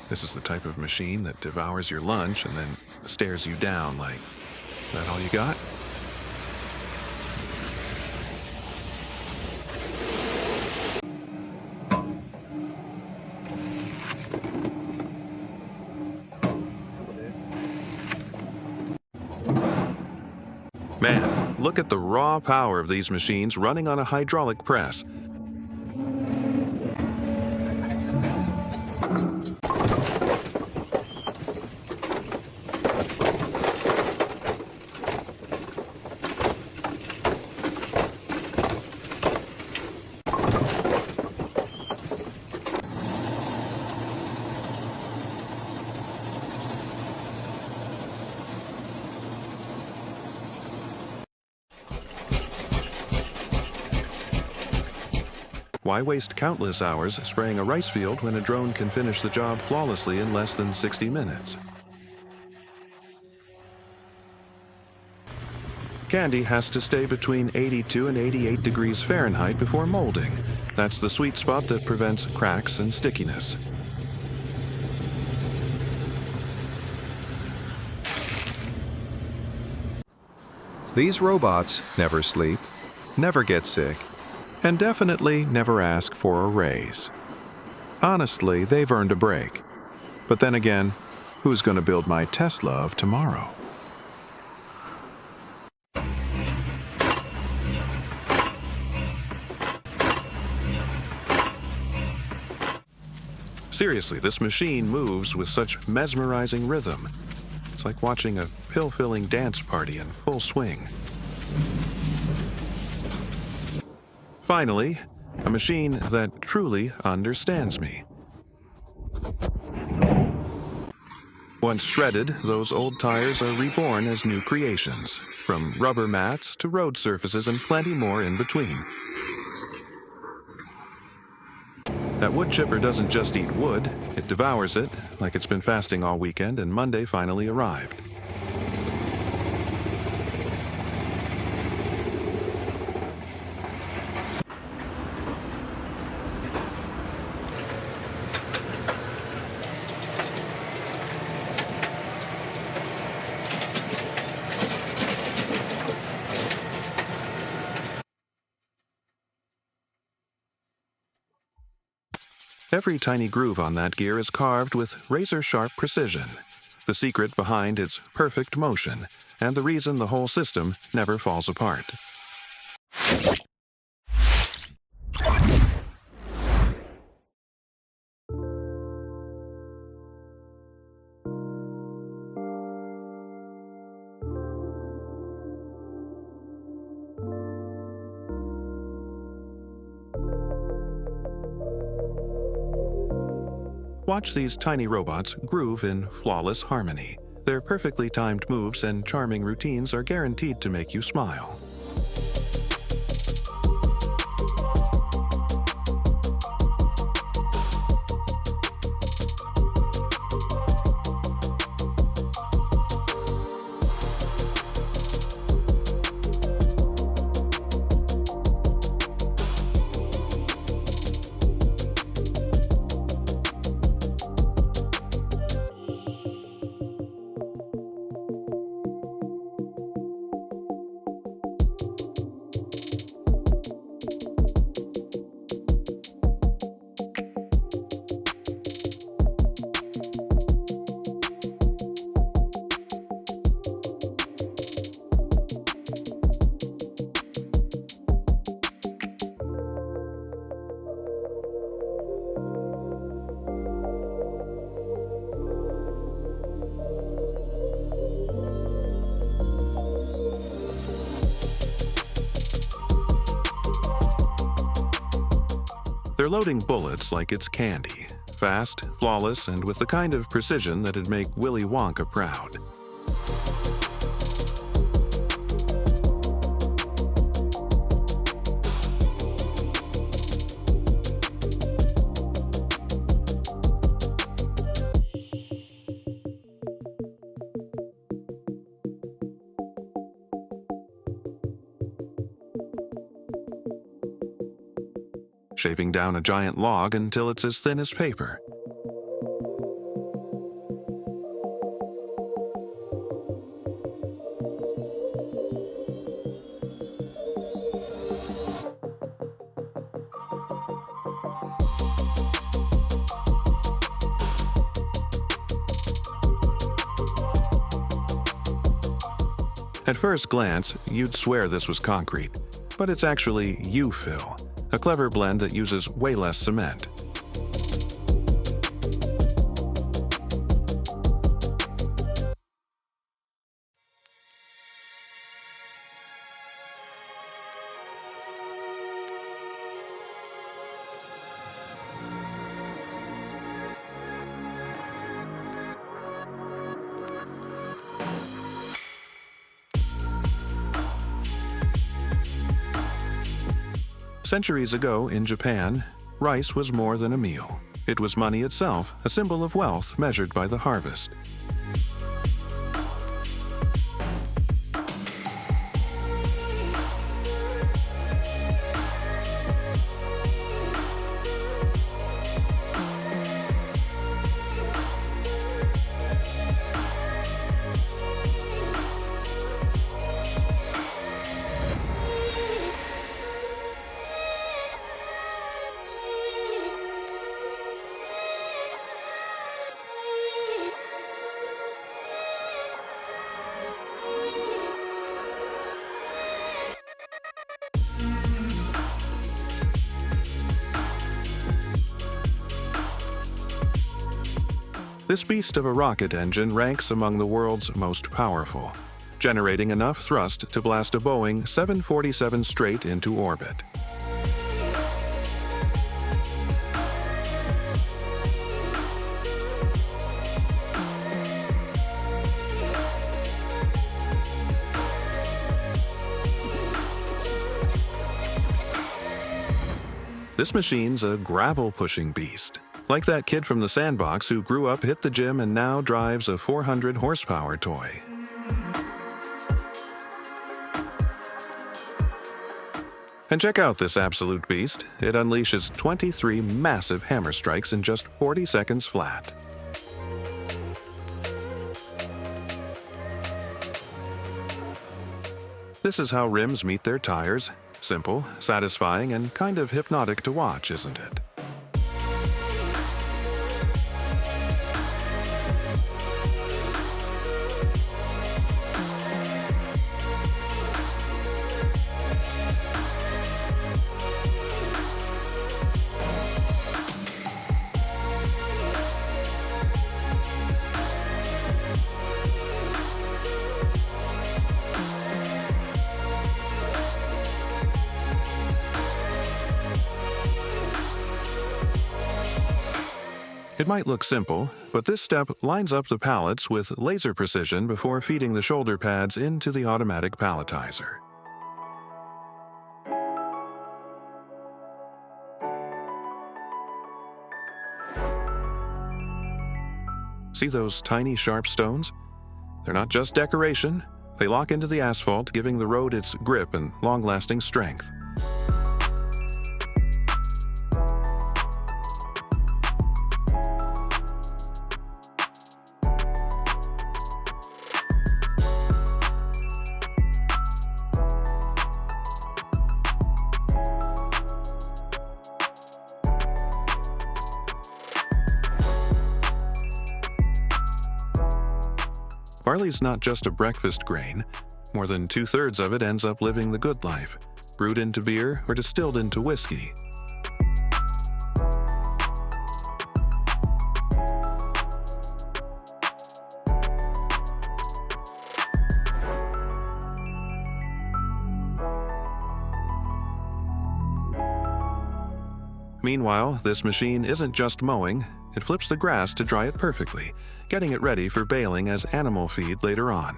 This is the type of machine that devours your lunch and then stares you down like, "Is that all you got?" Man, look at the raw power of these machines running on a hydraulic press. Why waste countless hours spraying a rice field when a drone can finish the job flawlessly in less than 60 minutes? Candy has to stay between 82 and 88 degrees Fahrenheit before molding. That's the sweet spot that prevents cracks and stickiness. These robots never sleep, never get sick, and definitely never ask for a raise. Honestly, they've earned a break. But then again, who's going to build my Tesla of tomorrow? Seriously, this machine moves with such mesmerizing rhythm. It's like watching a pill-filling dance party in full swing. Finally, a machine that truly understands me. Once shredded, those old tires are reborn as new creations, from rubber mats to road surfaces and plenty more in between. That wood chipper doesn't just eat wood, it devours it, like it's been fasting all weekend and Monday finally arrived. Every tiny groove on that gear is carved with razor-sharp precision, the secret behind its perfect motion, and the reason the whole system never falls apart. Watch these tiny robots groove in flawless harmony. Their perfectly timed moves and charming routines are guaranteed to make you smile. They're loading bullets like it's candy, fast, flawless, and with the kind of precision that'd make Willy Wonka proud. Shaving down a giant log until it's as thin as paper. At first glance, you'd swear this was concrete, but it's actually U-fill, a clever blend that uses way less cement. Centuries ago in Japan, rice was more than a meal. It was money itself, a symbol of wealth measured by the harvest. This beast of a rocket engine ranks among the world's most powerful, generating enough thrust to blast a Boeing 747 straight into orbit. This machine's a gravel-pushing beast. Like that kid from the sandbox who grew up, hit the gym, and now drives a 400 horsepower toy. And check out this absolute beast. It unleashes 23 massive hammer strikes in just 40 seconds flat. This is how rims meet their tires. Simple, satisfying, and kind of hypnotic to watch, isn't it? It might look simple, but this step lines up the pallets with laser precision before feeding the shoulder pads into the automatic palletizer. See those tiny sharp stones? They're not just decoration. They lock into the asphalt, giving the road its grip and long-lasting strength. Barley's not just a breakfast grain. More than 2/3 of it ends up living the good life, brewed into beer or distilled into whiskey. Meanwhile, this machine isn't just mowing. It flips the grass to dry it perfectly, getting it ready for baling as animal feed later on.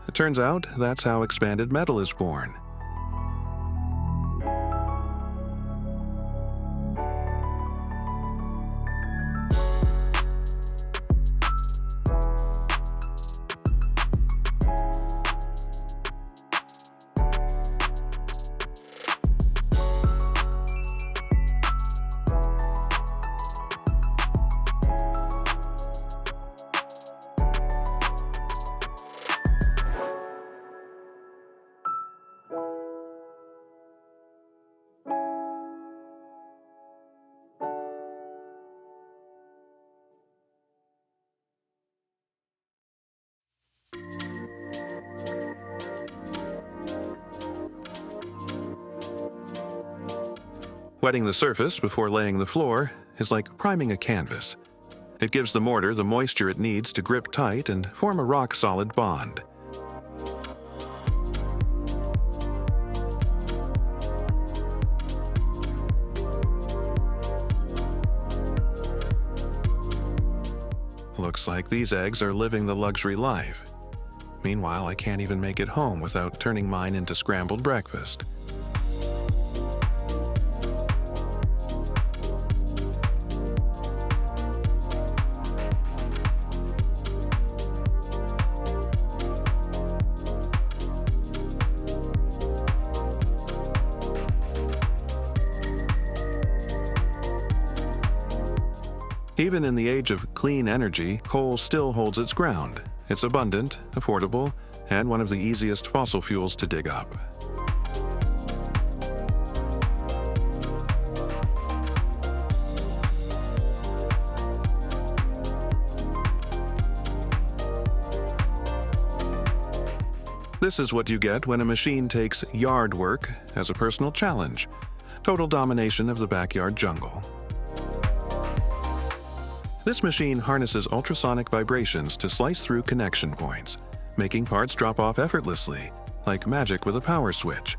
It turns out that's how expanded metal is born. Wetting the surface before laying the floor is like priming a canvas. It gives the mortar the moisture it needs to grip tight and form a rock-solid bond. Looks like these eggs are living the luxury life. Meanwhile, I can't even make it home without turning mine into scrambled breakfast. Even in the age of clean energy, coal still holds its ground. It's abundant, affordable, and one of the easiest fossil fuels to dig up. This is what you get when a machine takes yard work as a personal challenge. Total domination of the backyard jungle. This machine harnesses ultrasonic vibrations to slice through connection points, making parts drop off effortlessly, like magic with a power switch.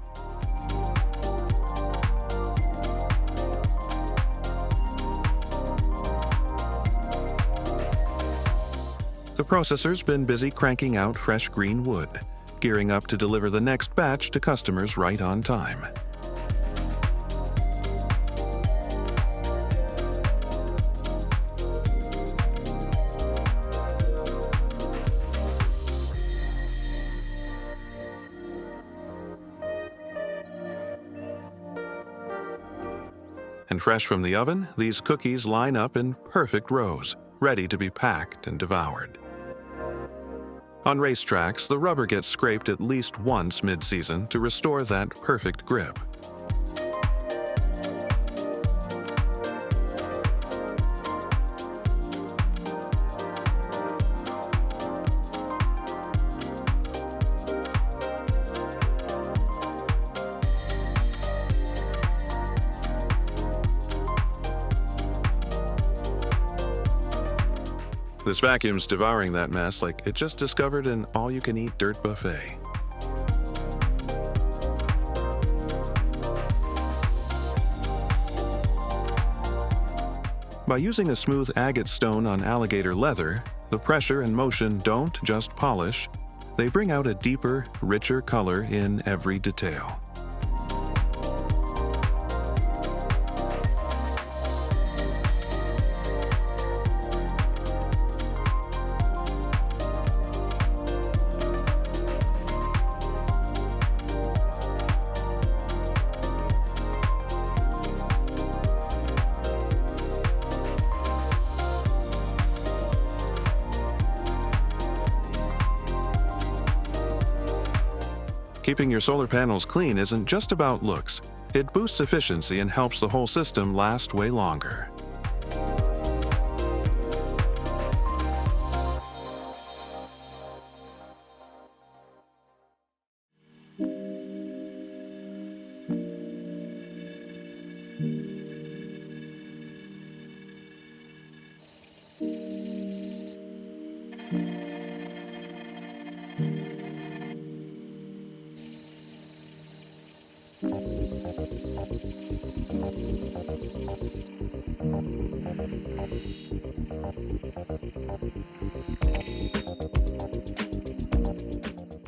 The processor's been busy cranking out fresh green wood, gearing up to deliver the next batch to customers right on time. And fresh from the oven, these cookies line up in perfect rows, ready to be packed and devoured. On racetracks, the rubber gets scraped at least once mid-season to restore that perfect grip. This vacuum's devouring that mess like it just discovered an all-you-can-eat dirt buffet. By using a smooth agate stone on alligator leather, the pressure and motion don't just polish, they bring out a deeper, richer color in every detail. Keeping your solar panels clean isn't just about looks. It boosts efficiency and helps the whole system last way longer.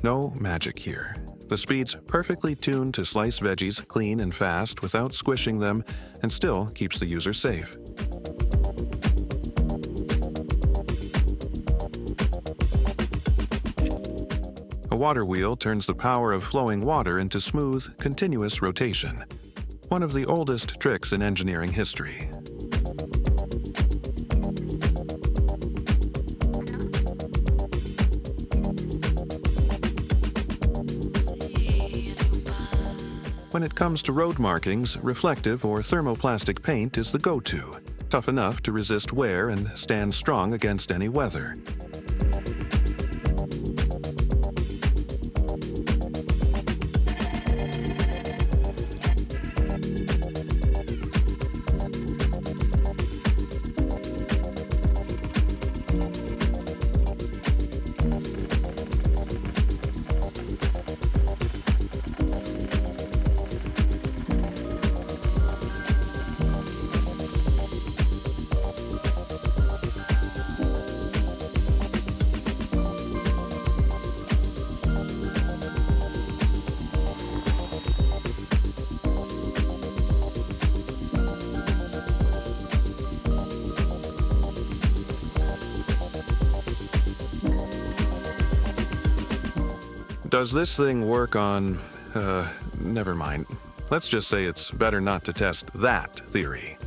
No magic here. The speed's perfectly tuned to slice veggies clean and fast without squishing them, and still keeps the user safe. A water wheel turns the power of flowing water into smooth, continuous rotation. One of the oldest tricks in engineering history. When it comes to road markings, reflective or thermoplastic paint is the go-to, tough enough to resist wear and stand strong against any weather. Does this thing work on... never mind. Let's just say it's better not to test that theory.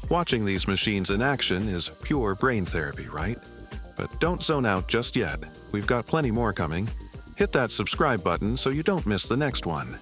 Watching these machines in action is pure brain therapy, right? But don't zone out just yet. We've got plenty more coming. Hit that subscribe button so you don't miss the next one.